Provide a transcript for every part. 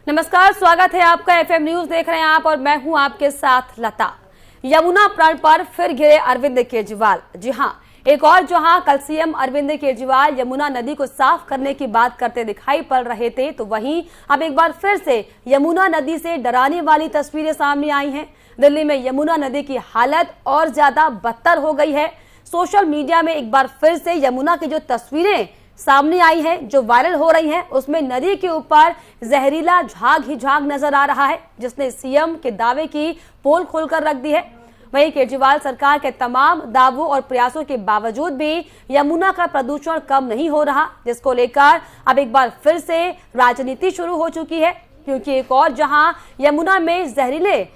नमस्कार, स्वागत है आपका एफएम न्यूज देख रहे हैं आप और मैं हूं आपके साथ लता। यमुना प्रण पर फिर घिरे अरविंद केजरीवाल। जी हां, एक और जहां कल सीएम अरविंद केजरीवाल यमुना नदी को साफ करने की बात करते दिखाई पड़ रहे थे, तो वहीं अब एक बार फिर से यमुना नदी से डराने वाली तस्वीरें सामने आई हैं। दिल्ली में यमुना नदी की हालत और ज्यादा बदतर हो गई है। सोशल मीडिया में एक बार फिर से यमुना की जो तस्वीरें सामने आई है, जो वायरल हो रही हैं, उसमें नदी के ऊपर जहरीला झाग ही झाग नजर आ रहा है, जिसने सीएम के दावे की पोल खोलकर रख दी है। वहीं केजरीवाल सरकार के तमाम दावों और प्रयासों के बावजूद भी यमुना का प्रदूषण कम नहीं हो रहा, जिसको लेकर अब एक बार फिर से राजनीति शुरू हो चुकी है। क्योंकि एक और जहां यमुना में जहरीले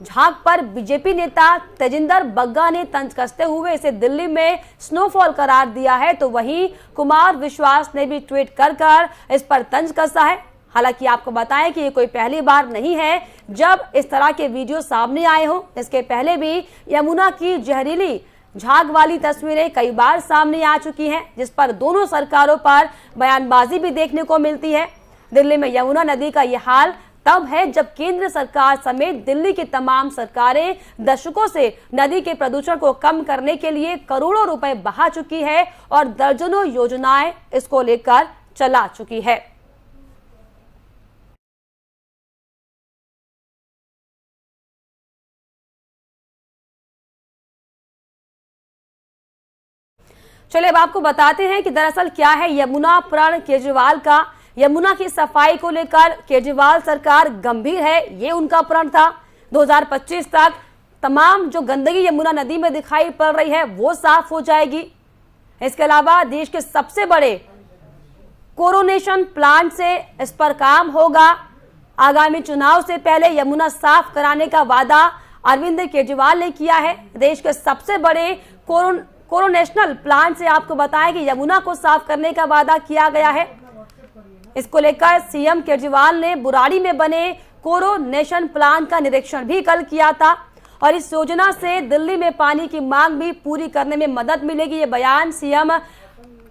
झाग पर बीजेपी नेता तेजिंदर बग्गा ने तंज कसते हुए इसे दिल्ली में स्नोफॉल करार दिया है, तो वहीं कुमार विश्वास ने भी ट्वीट कर इस पर तंज कसा है। हालांकि आपको बताएं कि ये कोई पहली बार नहीं है जब इस तरह के वीडियो सामने आए हों। इसके पहले भी यमुना की जहरीली झाग वाली तस्वीरें कई बार सामने आ चुकी हैं, जिस पर दोनों सरकारों पर बयानबाजी भी देखने को मिलती है। दिल्ली में यमुना नदी का यह हाल तब है जब केंद्र सरकार समेत दिल्ली की तमाम सरकारें दशकों से नदी के प्रदूषण को कम करने के लिए करोड़ों रुपए बहा चुकी है और दर्जनों योजनाएं इसको लेकर चला चुकी है। चलिए अब आपको बताते हैं कि दरअसल क्या है यमुना प्रण केजरीवाल का। यमुना की सफाई को लेकर केजरीवाल सरकार गंभीर है, ये उनका प्रण था। 2025 तक तमाम जो गंदगी यमुना नदी में दिखाई पड़ रही है वो साफ हो जाएगी। इसके अलावा देश के सबसे बड़े कोरोनेशन प्लांट से इस पर काम होगा। आगामी चुनाव से पहले यमुना साफ कराने का वादा अरविंद केजरीवाल ने किया है। देश के सबसे बड़े कोरोनेशनल प्लांट से आपको बताएं कि यमुना को साफ करने का वादा किया गया है। इसको लेकर सीएम केजरीवाल ने बुराड़ी में बने कोरोनेशन प्लांट का निरीक्षण भी कल किया था और इस योजना से दिल्ली में पानी की मांग भी पूरी करने में मदद मिलेगी, ये बयान सीएम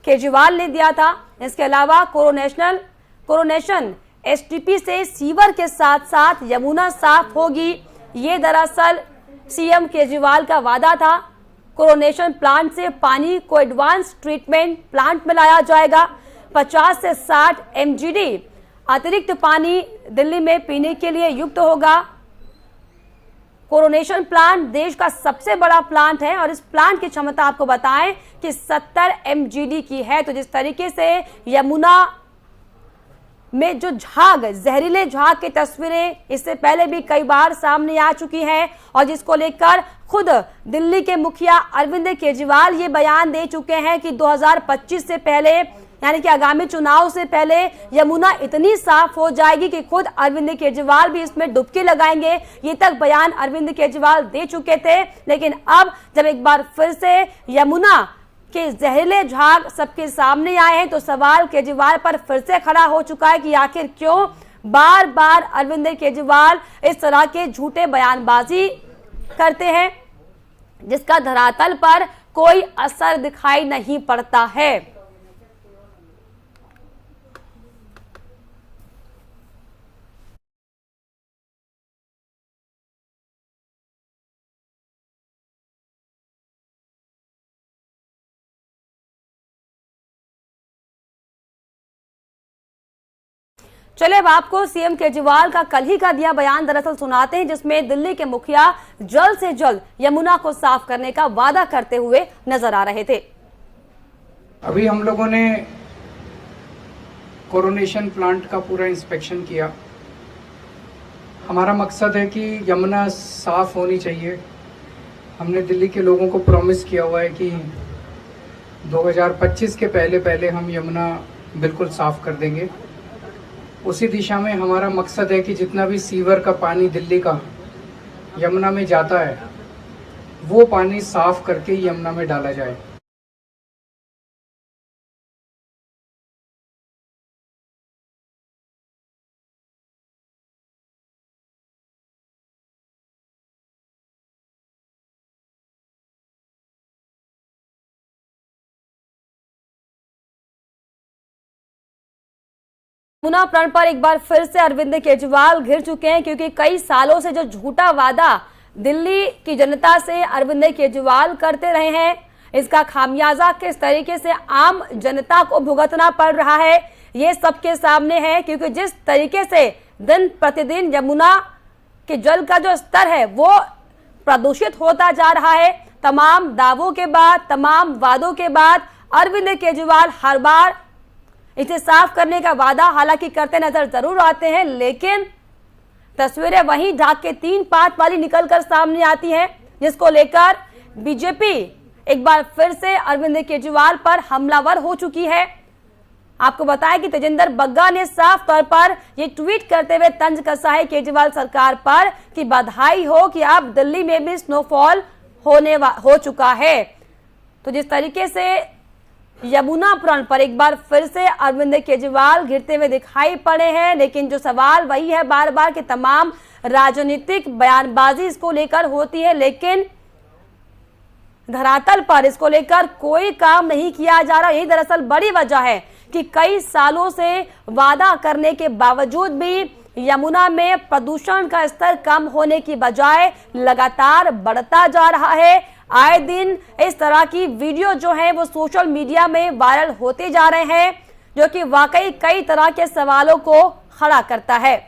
केजरीवाल ने दिया था। इसके अलावा कोरोनेशन एसटीपी से सीवर के साथ साथ यमुना साफ होगी, ये दरअसल सीएम केजरीवाल का वादा था। कोरोनेशन प्लांट से पानी को एडवांस ट्रीटमेंट प्लांट में लाया जाएगा। 50 से 60 MGD अतिरिक्त पानी दिल्ली में पीने के लिए युक्त होगा। कोरोनेशन प्लांट देश का सबसे बड़ा प्लांट है और इस प्लांट की क्षमता आपको बताएं कि 70 MGD की है। तो जिस तरीके से यमुना में जो झाग, जहरीले झाग की तस्वीरें इससे पहले भी कई बार सामने आ चुकी हैं और जिसको लेकर खुद दिल्ली के मुखिया अरविंद केजरीवाल ये बयान दे चुके हैं कि 2025 से पहले, यानी कि आगामी चुनाव से पहले यमुना इतनी साफ हो जाएगी कि खुद अरविंद केजरीवाल भी इसमें डुबकी लगाएंगे। ये तक बयान अरविंद केजरीवाल दे चुके थे, लेकिन अब जब एक बार फिर से यमुना के जहरीले झाग सबके सामने आए हैं तो सवाल केजरीवाल पर फिर से खड़ा हो चुका है कि आखिर क्यों बार बार अरविंद केजरीवाल इस तरह के झूठे बयानबाजी करते हैं, जिसका धरातल पर कोई असर दिखाई नहीं पड़ता है। चलिए अब आपको सीएम केजरीवाल का कल ही का दिया बयान दरअसल सुनाते हैं, जिसमें दिल्ली के मुखिया जल्द से जल्द यमुना को साफ करने का वादा करते हुए नजर आ रहे थे। अभी हम लोगों ने कोरोनेशन प्लांट का पूरा इंस्पेक्शन किया। हमारा मकसद है कि यमुना साफ होनी चाहिए। हमने दिल्ली के लोगों को प्रॉमिस किया हुआ है कि 2025 के पहले हम यमुना बिल्कुल साफ कर देंगे। उसी दिशा में हमारा मकसद है कि जितना भी सीवर का पानी दिल्ली का यमुना में जाता है वो पानी साफ करके यमुना में डाला जाए। यमुना प्रण पर एक बार फिर से अरविंद केजरीवाल घिर चुके हैं, क्योंकि कई सालों से जो झूठा वादा दिल्ली की जनता से अरविंद केजरीवाल करते रहे हैं, इसका खामियाजा किस तरीके से आम जनता को भुगतना पड़ रहा है ये सबके सामने है। क्योंकि जिस तरीके से दिन प्रतिदिन यमुना के जल का जो स्तर है वो प्रदूषित होता जा रहा है, तमाम दावों के बाद, तमाम वादों के बाद अरविंद केजरीवाल हर बार इसे साफ करने का वादा हालांकि करते नजर जरूर आते हैं, लेकिन तस्वीरें वहीं ढाक के 3 पात वाली निकलकर सामने आती हैं, जिसको लेकर बीजेपी एक बार फिर से अरविंद केजरीवाल पर हमलावर हो चुकी है। आपको बताएं कि तेजिंदर बग्गा ने साफ तौर पर यह ट्वीट करते हुए तंज कसा है केजरीवाल सरकार पर कि बधाई हो कि अब दिल्ली में भी स्नोफॉल हो चुका है। तो जिस तरीके से यमुना प्रण पर एक बार फिर से अरविंद केजरीवाल घिरते हुए दिखाई पड़े हैं, लेकिन जो सवाल वही है बार बार कि तमाम राजनीतिक बयानबाजी इसको लेकर होती है, लेकिन धरातल पर इसको लेकर कोई काम नहीं किया जा रहा। यही दरअसल बड़ी वजह है कि कई सालों से वादा करने के बावजूद भी यमुना में प्रदूषण का स्तर कम होने की बजाय लगातार बढ़ता जा रहा है। आए दिन इस तरह की वीडियो जो है वो सोशल मीडिया में वायरल होते जा रहे हैं, जो कि वाकई कई तरह के सवालों को खड़ा करता है।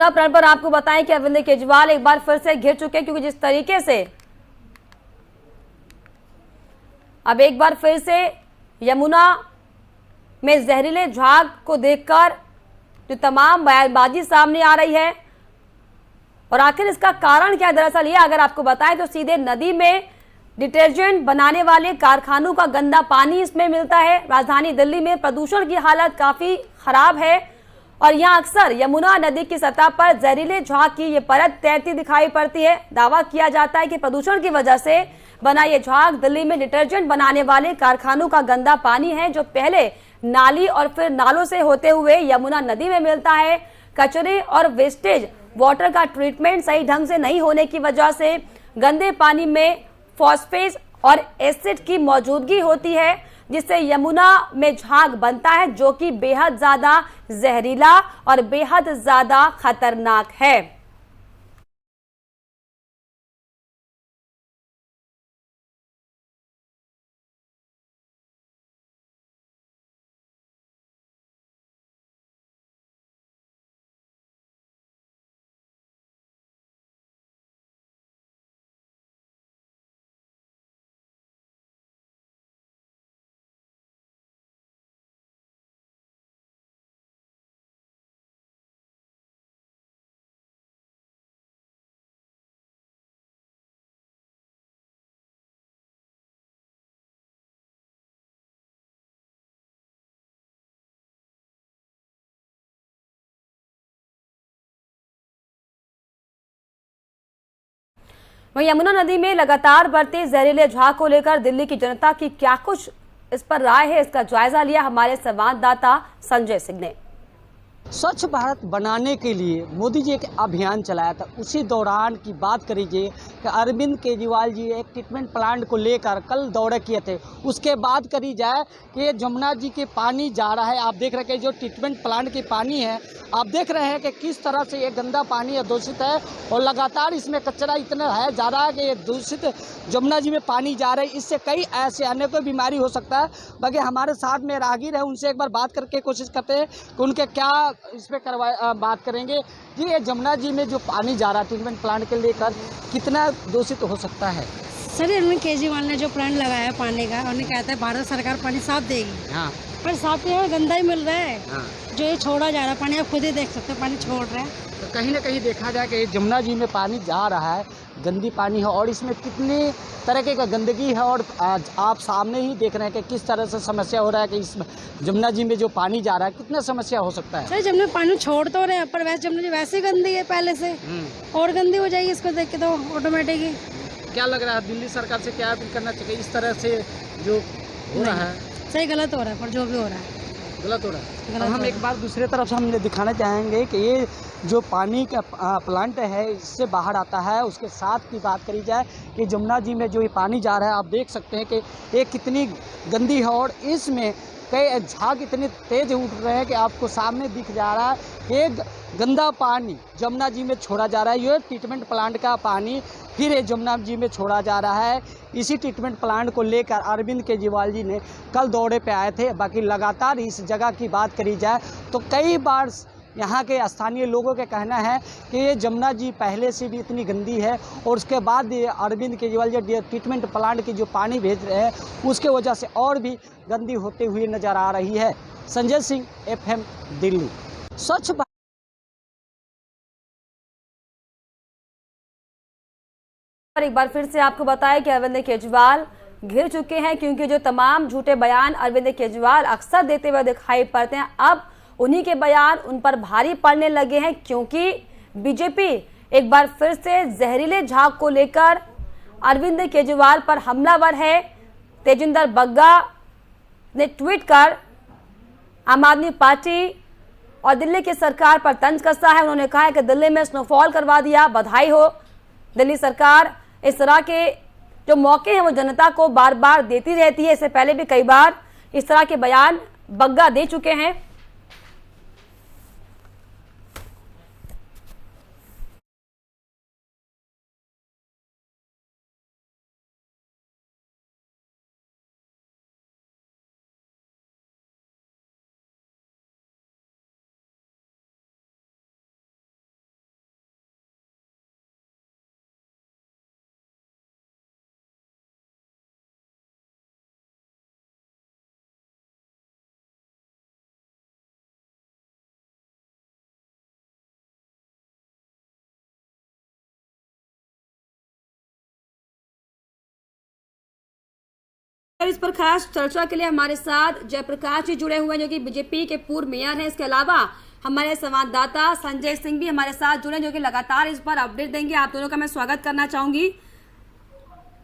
प्रण पर आपको बताएं कि अरविंद केजरीवाल एक बार फिर से घिर चुके हैं, क्योंकि जिस तरीके से अब एक बार फिर से यमुना में जहरीले झाग को देखकर जो तमाम बयानबाजी सामने आ रही है, और आखिर इसका कारण क्या है। दरअसल ये अगर आपको बताएं तो सीधे नदी में डिटर्जेंट बनाने वाले कारखानों का गंदा पानी इसमें मिलता है। राजधानी दिल्ली में प्रदूषण की हालत काफी खराब है और यहाँ अक्सर यमुना नदी की सतह पर जहरीले झाग की ये परत तैरती दिखाई पड़ती है। दावा किया जाता है कि प्रदूषण की वजह से बना ये झाग दिल्ली में डिटर्जेंट बनाने वाले कारखानों का गंदा पानी है, जो पहले नाली और फिर नालों से होते हुए यमुना नदी में मिलता है। कचरे और वेस्टेज वाटर का ट्रीटमेंट सही ढंग से नहीं होने की वजह से गंदे पानी में फॉस्फेट और एसिड की मौजूदगी होती है, जिससे यमुना में झाग बनता है, जो कि बेहद ज्यादा जहरीला और बेहद ज्यादा खतरनाक है। वहीं यमुना नदी में लगातार बढ़ते जहरीले झाग को लेकर दिल्ली की जनता की क्या कुछ इस पर राय है, इसका जायजा लिया हमारे संवाददाता संजय सिंह ने। स्वच्छ भारत बनाने के लिए मोदी जी एक अभियान चलाया था। उसी दौरान की बात करीजिए कि अरविंद केजरीवाल जी एक ट्रीटमेंट प्लांट को लेकर कल दौरे किए थे। उसके बाद करी जाए कि यमुना जी के पानी जा रहा है, आप देख रहे हैं जो ट्रीटमेंट प्लांट की पानी है, आप देख रहे हैं कि किस तरह से ये गंदा पानी है, दूषित है, और लगातार इसमें कचरा इतना है जा रहा है कि ये दूषित यमुना जी में पानी जा रहा है। इससे कई ऐसे अन्य कोई बीमारी हो सकता है। बाकी हमारे साथ में राहगीर है, उनसे एक बार बात करके कोशिश करते हैं कि उनके क्या इस पर बात करेंगे। जी, ये यमुना जी में जो पानी जा रहा है ट्रीटमेंट प्लांट के लेकर कितना दूषित हो सकता है? सर, अरविंद केजरीवाल ने जो प्लांट लगाया पानी का, उन्होंने कहता है भारत सरकार पानी साफ देगी। हाँ। पर साफ यहाँ गंदा ही मिल रहा है। हाँ। जो ये छोड़ा जा रहा है पानी, आप खुद ही देख सकते हैं, पानी छोड़ रहे हैं। तो कहीं ना कहीं देखा जाए कि यमुना जी में पानी जा रहा है, गंदी पानी है, और इसमें कितने तरह का गंदगी है, और आज आप सामने ही देख रहे हैं कि किस तरह से समस्या हो रहा है कि इस यमुना जी में जो पानी जा रहा है कितना समस्या हो सकता है। सर, जमुना पानी छोड़ तो रहे हैं, पर वैसे यमुना जी वैसे ही गंदी है पहले से, और गंदी हो जाएगी इसको देख के तो ऑटोमेटिक ही। क्या लग रहा है दिल्ली सरकार से क्या अपील करना चाहिए इस तरह से जो हो रहा है? सही गलत हो रहा है, पर जो भी हो रहा है गलत हो रहा है। गलत अब हो हम रहा एक बार दूसरे तरफ से हम दिखाना चाहेंगे कि ये जो पानी का प्लांट है इससे बाहर आता है। उसके साथ की बात करी जाए कि जमुना जी में जो ये पानी जा रहा है, आप देख सकते हैं कि ये कितनी गंदी है और इसमें कई झाग इतने तेज उठ रहे हैं कि आपको सामने दिख जा रहा है। एक गंदा पानी जमुना जी में छोड़ा जा रहा है। ये ट्रीटमेंट प्लांट का पानी फिर ये जमुना जी में छोड़ा जा रहा है। इसी ट्रीटमेंट प्लांट को लेकर अरविंद केजरीवाल जी ने कल दौरे पे आए थे। बाकी लगातार इस जगह की बात करी जाए तो कई बार यहाँ के स्थानीय लोगों का कहना है कि ये जमुना जी पहले से भी इतनी गंदी है और उसके बाद ये अरविंद केजरीवाल जी ट्रीटमेंट प्लांट की जो पानी भेज रहे हैं उसके वजह से और भी गंदी होते हुए नजर आ रही है। संजय सिंह, FM दिल्ली। स्वच्छ एक बार फिर से आपको बताएं कि अरविंद केजरीवाल घिर चुके हैं, क्योंकि जो तमाम झूठे बयान अरविंद केजरीवाल अक्सर देते हुए दिखाई पड़ते हैं, अब उन्हीं के बयान उन पर भारी पड़ने लगे हैं। क्योंकि बीजेपी एक बार फिर से जहरीले झाग को लेकर अरविंद केजरीवाल पर हमलावर है। तेजिंदर बग्गा ने ट्वीट कर आम आदमी पार्टी और दिल्ली की सरकार पर तंज कसा है। उन्होंने कहा है कि दिल्ली में स्नोफॉल करवा दिया, बधाई हो। दिल्ली सरकार इस तरह के जो मौके हैं वो जनता को बार बार देती रहती है। इससे पहले भी कई बार इस तरह के बयान बग्गा दे चुके हैं। इस पर खास चर्चा के लिए हमारे साथ जयप्रकाश जी जुड़े हुए हैं, जो कि बीजेपी के पूर्व मेयर हैं। इसके अलावा हमारे संवाददाता संजय सिंह भी हमारे साथ जुड़े हैं, जो कि लगातार इस पर अपडेट देंगे। आप दोनों का मैं स्वागत करना चाहूंगी।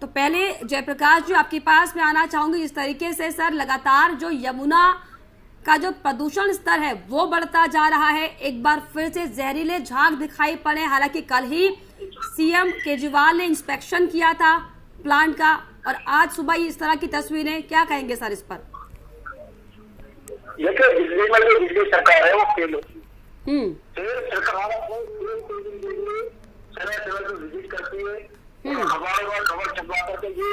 तो पहले जयप्रकाश जी आपके पास में आना चाहूंगी। जिस तरीके से सर लगातार जो यमुना का जो प्रदूषण स्तर है वो बढ़ता जा रहा है, एक बार फिर से जहरीले झाग दिखाई पड़े। हालांकि कल ही सीएम केजरीवाल ने इंस्पेक्शन किया था प्लांट का और आज सुबह ही इस तरह की तस्वीरें, क्या कहेंगे सर इस पर? देखिए, दिल्ली में जो दिल्ली सरकार है वो फेल होती है। सरकार समय समय पर विजिट करती है, हमारे पास खबर छपवा करके ये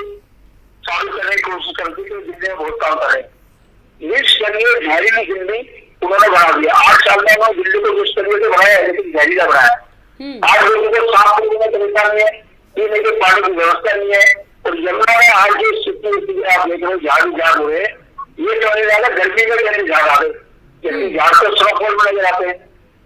साबित करने की कोशिश करती है कि दिल्ली में बहुत काम करे। इस जरिए जहरीली दिल्ली उन्होंने बना दिया। 8 साल में उन्होंने दिल्ली को जिस तरीके से बनाया है, लेकिन जहरीला बनाया। आज लोगों को साफ करने का तरीका नहीं है, पीने के पानी की व्यवस्था नहीं है। और यमुना में आज जो स्थिति आप देख रहे हो, झाड़ झाड़ हुए, ये समझ जाएगा गर्मी में कैसे झाड़ आ गए, जैसे झाड़ तो स्नोफॉल में नजर आते हैं।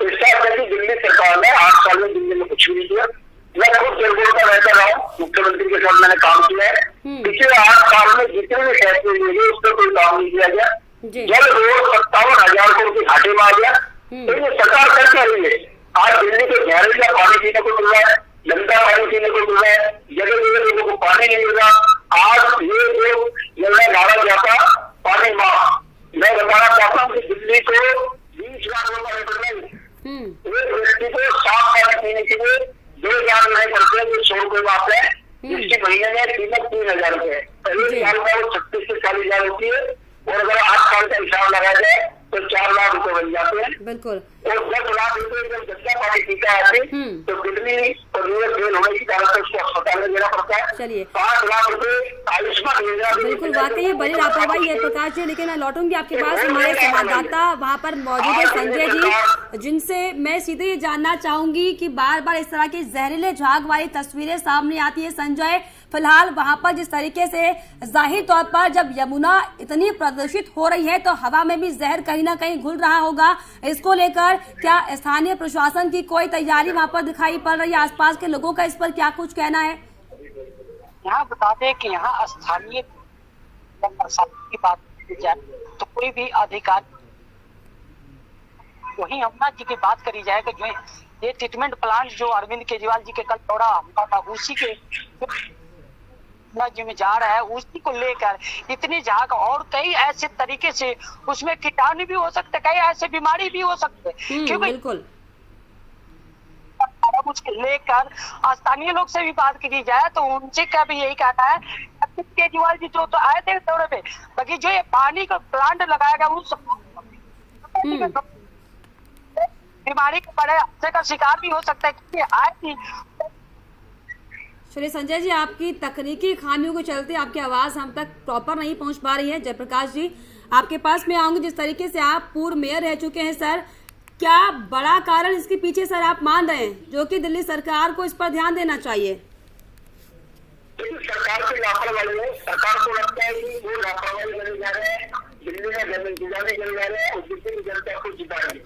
तो इस तरह से दिल्ली सरकार ने 8 साल में दिल्ली में कुछ भी नहीं किया। मैं खुद जयपुर का रहता रहा हूँ, मुख्यमंत्री के साथ मैंने काम किया है। पिछले 8 साल में जितने भी फैसले लिए गए उस पर कोई काम नहीं किया गया। जल रोज 57,000 करोड़ के घाटे में आ गया। तो ये सरकार कर क्या रही है? आज दिल्ली को जहरीला पानी पीने को मिल रहा है, गंदा पानी पीने को मिल रहा है, जगह जगह लोगों को पानी नहीं मिल रहा। आज ये जो यमुना नाला जाता पानी माफ, मैं बताना चाहता हूँ कि दिल्ली को 20 लाख रुपए एक व्यक्ति को साफ पानी पीने के लिए 2 लाख नहीं पड़ते, जो 100 रुपए बात है। इसके महीने में कीमत 3,000 रुपए है। पहले साल में वो 36 से 40,000 होती है, और अगर 8 साल का हिसाब लगाया जाए तो 4 लाख रुपए बन जाते हैं। बिल्कुल। और 10 लाख रुपए जब गंदा पानी पीता है तो किडनी और लीवर फेल होने के कारण से उसको अस्पताल में देना पड़ता है। चलिए, 5 लाख रुपए आयुष्मान योजना। बिल्कुल, वाकई बड़ी लापरवाही है प्रकाश जी। लेकिन मैं लौटूंगी आपके पास। हमारे संवाददाता वहां पर मौजूद है संजय जी, जिनसे मैं सीधे ये जानना चाहूंगी कि बार बार इस तरह की जहरीले झाग वाली तस्वीरें सामने आती है। संजय, फिलहाल वहां पर जिस तरीके से जाहिर तौर पर जब यमुना इतनी प्रदूषित हो रही है तो हवा में भी जहर कहीं ना कहीं घुल रहा होगा। इसको लेकर क्या स्थानीय प्रशासन की कोई तैयारी वहां पर दिखाई पड़ रही है? आसपास के लोगों का इस पर क्या कुछ कहना है? यहाँ बता दें कि यहाँ स्थानीय प्रशासन की बात की जाए तो कोई भी अधिकारी, वहीं यमुना जी की बात करी जाए कि जो ये ट्रीटमेंट प्लांट जो अरविंद केजरीवाल जी के कल दौरा हुआ था, उसी के यमुना जी में जा रहा है उसी को लेकर इतनी झाग और कई ऐसे तरीके से उसमें कीटाणु भी हो सकते, कई ऐसे बीमारी भी हो सकते, क्योंकि बिल्कुल उसको लेकर स्थानीय लोग से भी बात की जाए तो उनसे का भी यही कहना है। केजरीवाल जी जो तो आए थे दौरे पे, बाकी जो ये पानी का प्लांट लगाया गया उस बीमारी के बड़े हादसे का शिकार भी हो सकता है, क्योंकि आए थी। चलिए संजय जी, आपकी तकनीकी खामियों के चलते आपकी आवाज हम तक प्रॉपर नहीं पहुंच पा रही है। जयप्रकाश जी, आपके पास मैं आऊंगी। जिस तरीके से आप पूर्व मेयर रह चुके हैं सर, क्या बड़ा कारण इसके पीछे सर आप मान रहे हैं जो कि दिल्ली सरकार को इस पर ध्यान देना चाहिए? सरकार की लापरवाही है। सरकार को लगता है कि वो लापरवाही करने जा रहे हैं, दिल्ली में जमीन जुटाने के जा रहे हैं और दिल्ली की जनता को जिताएंगे।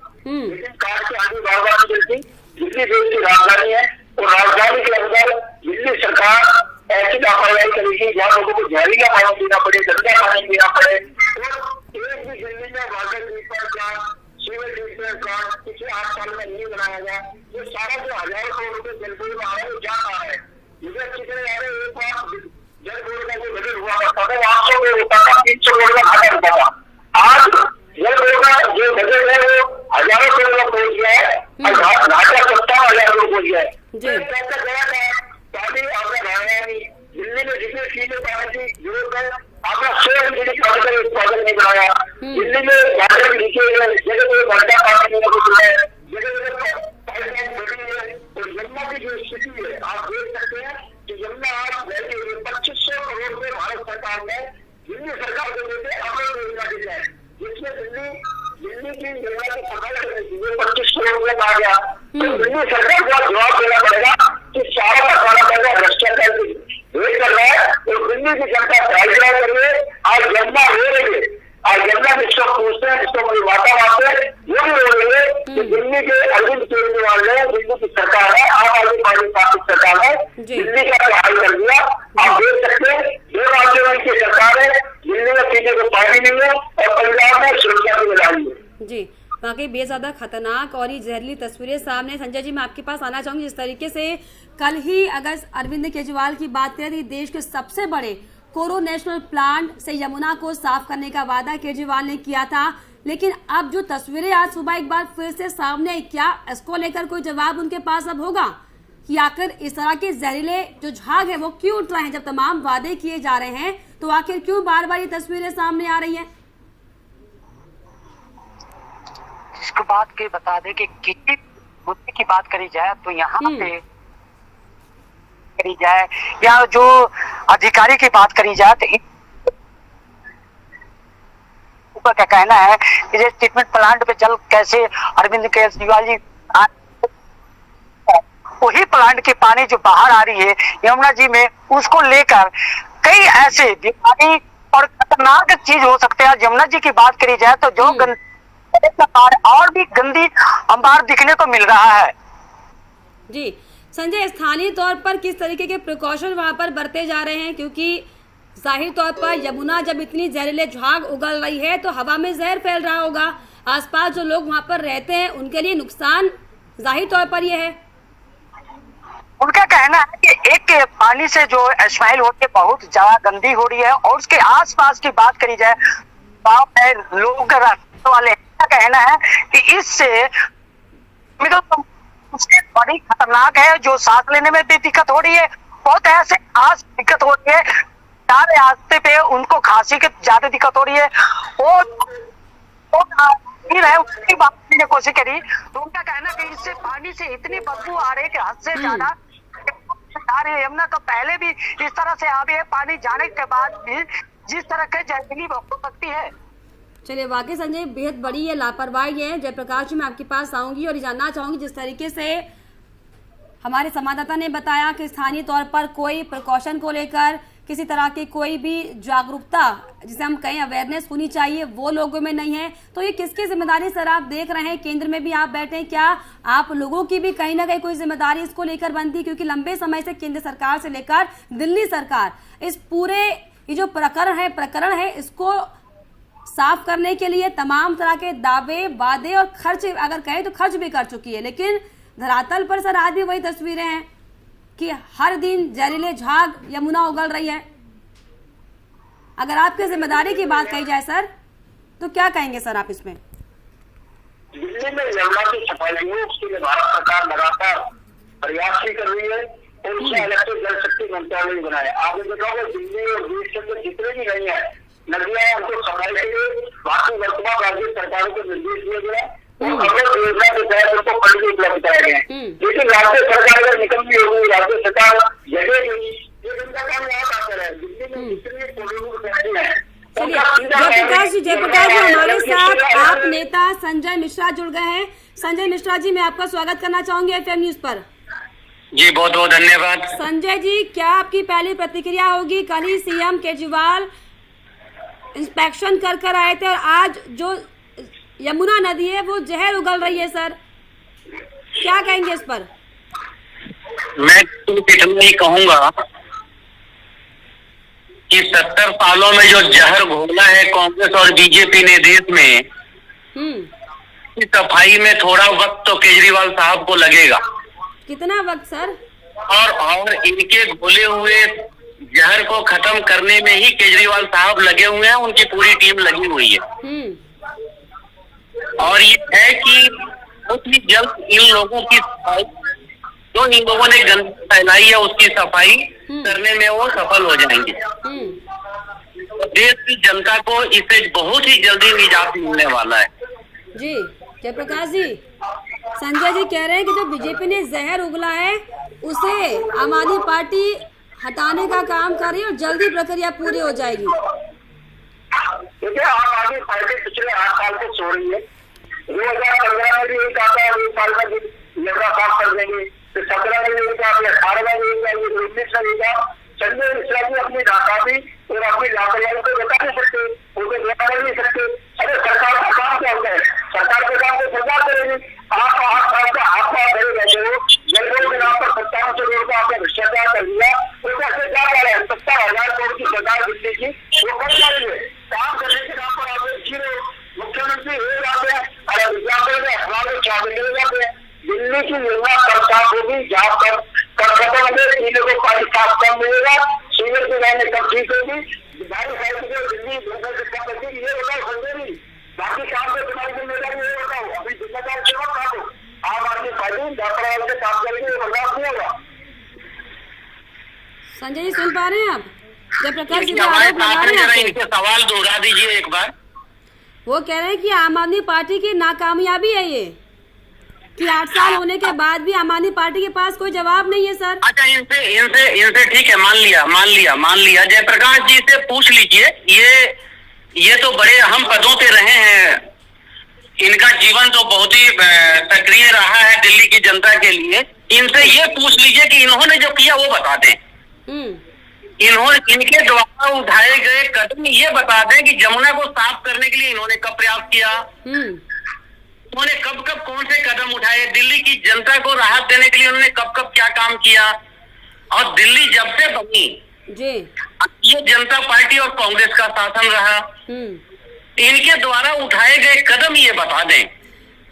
लेकिन कार से आगे बार बार चलती, दिल्ली देश की राजधानी है और राजधानी के अंदर दिल्ली सरकार ऐसी लापरवाही करेगी जहाँ लोगों को जहरीला पानी पीना पड़े, गंदा पानी पीना पड़े। और एक भी दिल्ली में water treatment plant, sewage treatment plant पिछले 8 साल में नहीं बनाया गया। ये सारा जो हजारों करोड़ रुपए जलपुर में आ रहा है वो जा रहा है। मुझे कितने आ रहे, एक बार जल बोर्ड का जो बजट हुआ करता था 800 करोड़ होता था, 300 करोड़ का खाता होता था। आज जल बोर्ड का जो बजट है वो हजारों करोड़ का पहुंच गया है और घाटा 57,000 करोड़ पहुंच गया है। पैसा गया था पानी आपने बनाया नहीं। दिल्ली में जितने चीजें पानी की जरूरत है आपने 100 MCD पानी का उत्पादन नहीं बनाया। दिल्ली में वाटर नीचे जगह घंटा पानी नहीं कुछ है, जगह पाइपलाइन बनी है। और यमुना की जो स्थिति है आप देख सकते हैं कि यमुना आज 2500 करोड़ रुपए भारत सरकार ने दिल्ली सरकार को देते अमृत योजना दी जाए, जिसमें दिल्ली की यमुना की सफाई करने के लिए 25 करोड़ रुपए आ गया। तो दिल्ली सरकार को जवाब देना पड़ेगा कि सारा का सारा पैसा भ्रष्टाचार कर रहा है और दिल्ली की जनता फैसला कर रही है। आज यमुना रो रही है, आज यमुना जिसको पूछते हैं, जिसको कोई वाता मारते हैं, वो भी रो रही है कि दिल्ली के अरविंद केजरीवाल ने, दिल्ली की सरकार है, आम आदमी पार्टी की सरकार है, दिल्ली का हाल कर दिया। आप देख सकते हैं 2 राज्यों की सरकार है, दिल्ली में पीने को पानी नहीं है और पंजाब में सुरक्षा की निगरानी है। जी, वाकई बेहद ज्यादा खतरनाक और ये जहरीली तस्वीरें सामने। संजय जी, मैं आपके पास आना चाहूंगी। जिस तरीके से कल ही अगर अरविंद केजरीवाल की बात करें तो देश के सबसे बड़े कोरोनेशनल प्लांट से यमुना को साफ करने का वादा केजरीवाल ने किया था, लेकिन अब जो तस्वीरें आज सुबह एक बार फिर से सामने आई, क्या इसको लेकर कोई जवाब उनके पास अब होगा कि आखिर इस तरह के जहरीले जो झाग है वो क्यों उठ रहे हैं? जब तमाम वादे किए जा रहे हैं तो आखिर क्यों बार बार ये तस्वीरें सामने आ रही हैं? इसको बात के बता दे कि किसी मुद्दे की बात करी जाए तो यहाँ पे करी जाए या जो अधिकारी की बात करी जाए तो ऊपर क्या कहना है कि ये ट्रीटमेंट प्लांट पे जल कैसे अरविंद केजरीवाल जी वही प्लांट की पानी जो बाहर आ रही है यमुना जी में, उसको लेकर कई ऐसे बीमारी और खतरनाक चीज हो सकते हैं। यमुना जी की बात करी जाए तो जो और भी गंदी अंबार दिखने को मिल रहा है। जी संजय, स्थानीय तौर पर किस तरीके के प्रिकॉशन वहां पर बरते जा रहे हैं? क्योंकि जाहिर तौर पर यमुना जब इतनी जहरीले झाग उगल रही है तो हवा में जहर फैल रहा होगा, आसपास जो लोग वहां पर रहते हैं उनके लिए नुकसान जाहिर तौर पर यह है। उनका कहना है कि एक पानी से जो स्मेल होती है बहुत ज्यादा गंदी हो रही है और उसके आसपास की बात करी जाए गाँव में लोग रहने वाले का कहना है कि इससे उसके बड़ी खतरनाक है, जो सांस लेने में भी दिक्कत हो रही है, बहुत ऐसे आज दिक्कत हो रही है, सारे रास्ते पे उनको खांसी की ज्यादा दिक्कत हो रही है। उसकी बात करने की कोशिश करी तो उनका कहना कि इससे पानी से इतनी बदबू आ रही है कि हद से ज्यादा यमुना तो पहले भी इस तरह से आ रही है, पानी जाने के बाद भी जिस तरह के जहरीली हो सकती है। चलिए, वाकई संजय बेहद बड़ी ये लापरवाही है। जयप्रकाश जी, मैं आपके पास आऊंगी और जानना चाहूंगी जिस तरीके से हमारे संवाददाता ने बताया कि स्थानीय तौर पर कोई प्रिकॉशन को लेकर किसी तरह की कोई भी जागरूकता जिसे हम कहें अवेयरनेस होनी चाहिए वो लोगों में नहीं है, तो ये किसकी जिम्मेदारी सर आप देख रहे हैं? केंद्र में भी आप बैठे हैं, क्या आप लोगों की भी कहीं ना कहीं कोई जिम्मेदारी इसको लेकर बनती? क्योंकि लंबे समय से केंद्र सरकार से लेकर दिल्ली सरकार इस पूरे ये जो प्रकरण है इसको साफ करने के लिए तमाम तरह के दावे, वादे और खर्च अगर कहें तो खर्च भी कर चुकी है, लेकिन धरातल पर सर आज भी वही तस्वीरें हैं कि हर दिन जहरीले झाग यमुना उगल रही है। अगर आपकी जिम्मेदारी की बात कही जाए सर, तो क्या कहेंगे सर आप इसमें? दिल्ली में यमुना की सफाई हो, उसके लिए भारत सरकार लगातार प्रयास भी कर रही है और उसने अलग से जल शक्ति मंत्रालय भी बनाया। आपने देखा होगा दिल्ली और देश के अंदर जितने भी नहीं है नदियां, उनको सफाई के लिए बाकी वर्तमान राज्य सरकारों को निर्देश दिया गया और अमृत योजना के तहत उनको फंड भी उपलब्ध कराए गए। लेकिन राज्य सरकार अगर निकल भी होगी, राज्य सरकार जगह नहीं, ये उनका काम यहाँ आता है। दिल्ली में जितनी पोल्यूशन फैक्ट्री है, जयप्रकाश जी हमारे साथ आप नेता संजय मिश्रा जुड़ गए हैं। संजय मिश्रा जी, मैं आपका स्वागत करना चाहूंगी FM न्यूज पर। जी बहुत बहुत धन्यवाद। संजय जी, क्या आपकी पहली प्रतिक्रिया होगी? कल ही सीएम केजरीवाल इंस्पेक्शन कर आए थे और आज जो यमुना नदी है वो जहर उगल रही है सर, क्या कहेंगे इस पर? मैं तो इतना ही कहूंगा कि 70 सालों में जो जहर घोला है कांग्रेस और बीजेपी ने देश में, सफाई में थोड़ा वक्त तो केजरीवाल साहब को लगेगा। कितना वक्त सर? और इनके घोले हुए जहर को खत्म करने में ही केजरीवाल साहब लगे हुए हैं, उनकी पूरी टीम लगी हुई है। और ये है कि बहुत ही जल्द इन लोगों की सफाई, जो इन लोगों ने गंदगी फैलाई है उसकी सफाई करने में वो सफल हो जाएंगे। देश की जनता को इससे बहुत ही जल्दी निजात मिलने वाला है। जी जयप्रकाश जी, संजय जी कह रहे हैं कि जो बीजेपी ने जहर उगला है उसे आम आदमी पार्टी हटाने का काम कर रही है और जल्दी प्रक्रिया पूरी हो जाएगी। देखिए, आम आदमी पार्टी पिछले 8 साल से सो रही है। 2015 में भी यही कहा था, 1 साल में यमुना साफ कर देंगे, फिर 17 में यही कहा, 18 में यही कहा, 19 में यही कहा। संजय मिश्रा जी अपनी नाकामी और अपनी लापरवाही को बता नहीं सकते, उनको बता नहीं सकते। अरे सरकार का काम क्या होता है? सरकार के काम को सरकार करेगी। आप 8 साल का आपका खड़े रहते हो, जलपोल के नाम पर 57 करोड़ का आपने भ्रष्टाचार कर दिया, तो कैसे क्या कर रहे हैं? 70,000 करोड़ की सरकार दिल्ली की, वो कर जाएंगे काम करने के नाम पर। आप जीरो मुख्यमंत्री हो जाते हैं, अरे विज्ञापन में अखबार में छापे ले जाते हैं। दिल्ली की योजना कब साफ होगी, जहाँ पर खत्म होंगे, पीने को पानी साफ कम मिलेगा, सीवर की लाइनें कब ठीक होगी, दिल्ली दूसरे से कम होगी, ये बताओ संजय जी। बाकी काम से तुम्हारी जिम्मेदारी ये बताओ, अभी जिम्मेदार क्यों काटो? आम आदमी पार्टी लापरवाही से काम करेगी, ये बर्दाश्त नहीं होगा। संजय जी सुन पा रहे हैं आप? जयप्रकाश जी आरोप लगा रहे हैं, सवाल दोहरा दीजिए एक बार। वो कह रहे हैं कि आम आदमी पार्टी की नाकामयाबी है ये, कि 8 साल होने के बाद भी आम आदमी पार्टी के पास कोई जवाब नहीं है सर। अच्छा, इनसे ठीक है, मान लिया। जयप्रकाश जी से पूछ लीजिए, ये तो बड़े अहम पदों पे रहे हैं, इनका जीवन तो बहुत ही सक्रिय रहा है दिल्ली की जनता के लिए। इनसे ये पूछ लीजिए कि इन्होंने जो किया वो बता दें। इनके द्वारा उठाए गए कदम ये बता दें कि यमुना को साफ करने के लिए इन्होंने कब प्रयास किया, उन्होंने कब कौन से कदम उठाए, दिल्ली की जनता को राहत देने के लिए उन्होंने कब क्या काम किया। और दिल्ली जब से बनी जी, ये जनता पार्टी और कांग्रेस का शासन रहा, इनके द्वारा उठाए गए कदम ये बता दें।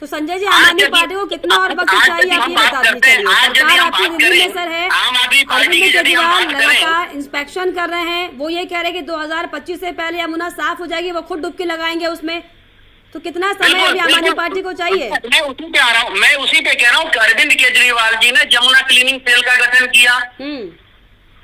तो संजय जी, आम आदमी पार्टी को कितना और वक्त चाहिए आप ये बता दीजिए। सरकार आपकी दिल्ली में सर है, अरविंद केजरीवाल लगातार इंस्पेक्शन कर रहे हैं, वो ये कह रहे हैं कि 2025 से पहले यमुना साफ हो जाएगी, वो खुद डुबकी लगाएंगे उसमें। तो कितना समय अभी आम आदमी पार्टी को चाहिए? मैं उसी पे आ रहा हूँ, मैं उसी पे कह रहा हूँ। अरविंद केजरीवाल जी ने यमुना क्लीनिंग सेल का गठन किया,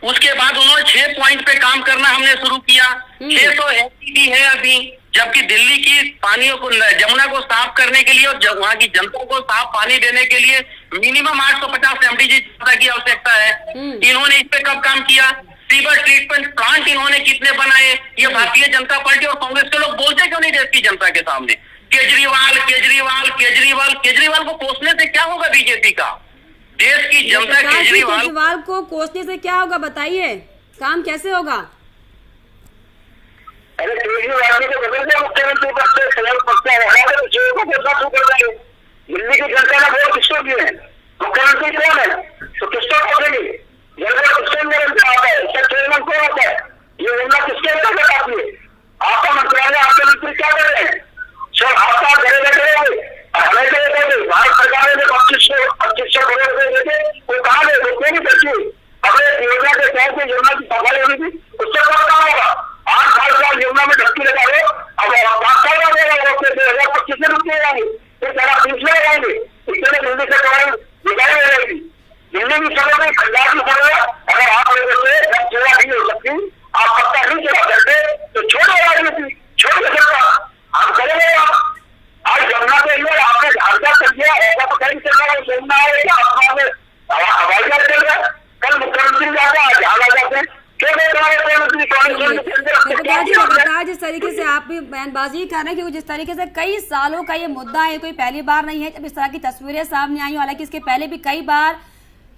उसके बाद उन्होंने 6 पॉइंट पे काम करना हमने शुरू किया। 600 एसटीडी है अभी, जबकि दिल्ली की पानियों को, यमुना को साफ करने के लिए और वहाँ की जनता को साफ पानी देने के लिए मिनिमम 850 एमडीजी की आवश्यकता है। इन्होंने इस पे कब काम किया? सीवर ट्रीटमेंट प्लांट इन्होंने कितने बनाए? ये भारतीय जनता पार्टी और कांग्रेस के लोग बोलते क्यों नहीं देश की जनता के सामने? केजरीवाल को कोसने से क्या होगा बीजेपी का? देश की जनता केजरीवाल को कोसने से क्या होगा बताइए, काम कैसे होगा? अरे केजरीवाल जी को बदल दिया मुख्यमंत्री पद से, सवाल पक्का होगा तो जेल को कैसा शुरू कर देंगे। दिल्ली की जनता ने वोट किसको दिए हैं? मुख्यमंत्री कौन है? तो किसको पकड़ेगी? जनता किसके अंदर आता है? इसका चेयरमैन कौन होता है? ये योजना किसके अंदर आती है? आपका मंत्रालय, आपके मंत्री क्या कर रहे हैं? सर आपका घरे बैठे होंगे, हमें तो भारत सरकार ने 2500 करोड़ रुपए देते, वो कहाँ गए? वो क्यों नहीं करती? अपने योजना के तहत योजना की सफाई होनी थी, उससे कब काम होगा? 8 साल लगाएंगे, फिर सारा बीच में लगाएंगे, इतने जल्दी से तुम्हारी निकाली हो जाएगी। दिल्ली की सड़क में, पंजाब की सड़क, अगर आप लोगों से सेवा नहीं हो सकती, आप पक्का नहीं चला सकते, तो छोड़ो राजनीति, छोड़ के सकता हम करेंगे। आज यमुना के लिए आपने ढांचा कर दिया, ऐसा तो कहीं चल रहा है, यमुना आएगा आसमान में हवाई जहाज चल रहा है, कल मुख्यमंत्री जाएगा, आज आ जाते हैं। जिस तरीके से आप भी बयानबाजी कर रहे हैं, क्योंकि जिस तरीके से कई सालों का ये मुद्दा है, कोई पहली बार नहीं है जब इस तरह की तस्वीरें सामने आई। हालांकि इसके पहले भी कई बार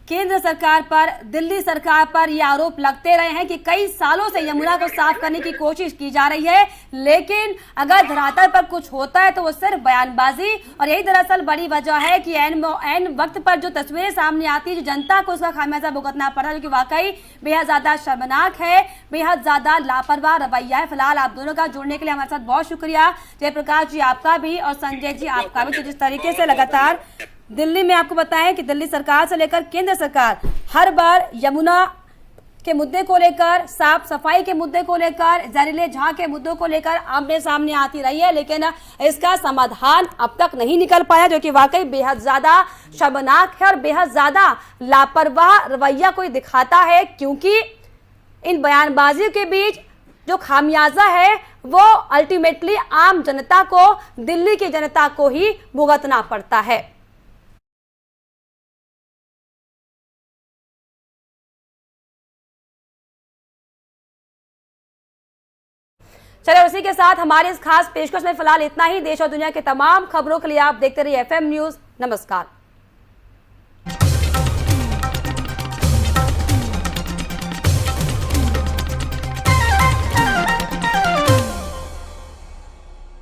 केंद्र सरकार पर, दिल्ली सरकार पर ये आरोप लगते रहे हैं कि कई सालों से यमुना को साफ करने की कोशिश की जा रही है, लेकिन अगर धरातल पर कुछ होता है तो वो सिर्फ बयानबाजी। और यही दरअसल बड़ी वजह है कि एन वक्त पर जो तस्वीरें सामने आती है, जो जनता को उसका खामियाजा भुगतना पड़ा, जो कि वाकई बेहद ज्यादा शर्मनाक है, बेहद ज्यादा लापरवाह रवैया है। फिलहाल आप दोनों का जुड़ने के लिए हमारे साथ बहुत शुक्रिया, जयप्रकाश जी आपका भी और संजय जी आपका भी। तो जिस तरीके से लगातार दिल्ली में आपको बताएं कि दिल्ली सरकार से लेकर केंद्र सरकार हर बार यमुना के मुद्दे को लेकर, साफ सफाई के मुद्दे को लेकर, जहरीले झाग के मुद्दों को लेकर आमने सामने आती रही है, लेकिन इसका समाधान अब तक नहीं निकल पाया, जो कि वाकई बेहद ज्यादा शर्मनाक है और बेहद ज्यादा लापरवाह रवैया कोई दिखाता है। क्योंकि इन बयानबाजी के बीच जो खामियाजा है वो अल्टीमेटली आम जनता को, दिल्ली की जनता को ही भुगतना पड़ता है। चलिए उसी के साथ हमारे इस खास पेशकश में फिलहाल इतना ही। देश और दुनिया के तमाम खबरों के लिए आप देखते रहिए FM न्यूज। नमस्कार।